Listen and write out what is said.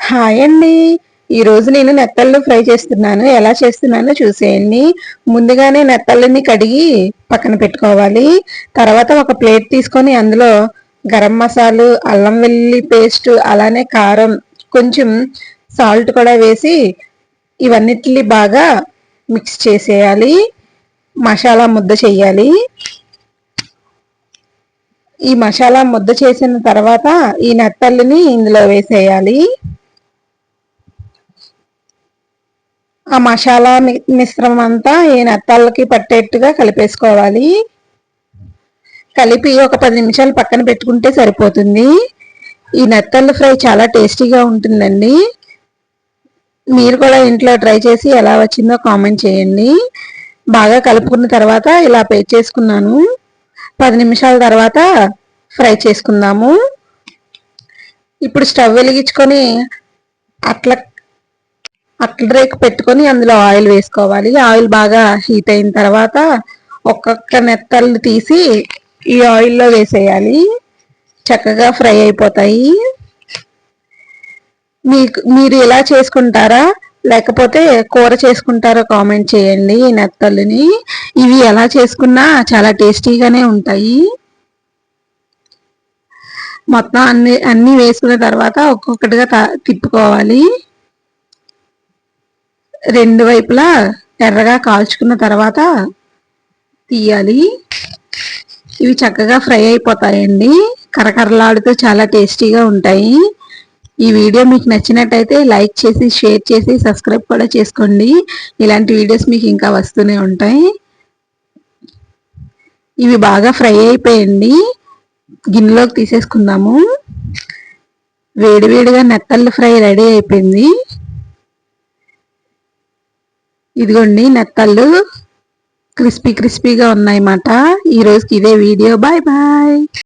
Hi అండి. ఈరోజు నేను నెత్తళ్ళు ఫ్రై చేస్తున్నాను. ఎలా చేస్తున్నానో చూసేయండి. ముందుగానే నెత్తళ్ళని కడిగి పక్కన పెట్టుకోవాలి. తర్వాత ఒక ప్లేట్ తీసుకొని అందులో గరం మసాలు, అల్లం వెల్లుల్లి పేస్ట్, అలానే కారం, కొంచెం సాల్ట్ కూడా వేసి ఇవన్నిటిని బాగా మిక్స్ చేసేయాలి. మసాలా ముద్ద చేయాలి. ఈ మసాలా ముద్ద చేసిన తర్వాత ఈ నెత్తళ్ళని ఇందులో వేసేయాలి. ఆ మసాలా మిశ్రమం అంతా ఈ నెత్తళ్ళకి పట్టేట్టుగా కలిపేసుకోవాలి. కలిపి ఒక 10 నిమిషాలు పక్కన పెట్టుకుంటే సరిపోతుంది. ఈ నెత్తళ్ళ ఫ్రై చాలా టేస్టీగా ఉంటుందండి. మీరు కూడా ఇంట్లో ట్రై చేసి ఎలా వచ్చిందో కామెంట్ చేయండి. బాగా కలుపుకున్న తర్వాత ఇలా పేస్ట్ చేసుకున్నాను. 10 నిమిషాల తర్వాత ఫ్రై చేసుకుందాము. ఇప్పుడు స్టవ్ వెలిగించుకొని అట్ల రేకు పెట్టుకొని అందులో ఆయిల్ వేసుకోవాలి. ఆయిల్ బాగా హీట్ అయిన తర్వాత ఒక్కొక్క నెత్తళ్ళు తీసి ఈ ఆయిల్లో వేసేయాలి. చక్కగా ఫ్రై అయిపోతాయి. మీరు ఇలా చేసుకుంటారా లేకపోతే కూర చేసుకుంటారో కామెంట్ చేయండి. ఈ నెత్తళ్ళని ఇవి ఎలా చేసుకున్నా చాలా టేస్టీగానే ఉంటాయి. మొత్తం అన్ని వేసుకున్న తర్వాత ఒక్కొక్కటిగా తిప్పుకోవాలి. రెండు వైపులా ఎర్రగా కాల్చుకున్న తర్వాత తీయాలి. ఇవి చక్కగా ఫ్రై అయిపోతాయండి. కరకరలాడుతూ చాలా టేస్టీగా ఉంటాయి. ఈ వీడియో మీకు నచ్చినట్టయితే లైక్ చేసి, షేర్ చేసి, సబ్స్క్రైబ్ కూడా చేసుకోండి. ఇలాంటి వీడియోస్ మీకు ఇంకా వస్తూనే ఉంటాయి. ఇవి బాగా ఫ్రై అయిపోయండి. గిన్నెలోకి తీసేసుకుందాము. వేడివేడిగా నెత్తళ్ళు ఫ్రై రెడీ అయిపోయింది. ఇదిగోండి నెత్తళ్ళు క్రిస్పీగా ఉన్నాయన్నమాట. ఈ రోజుకి ఇదే వీడియో. Bye bye.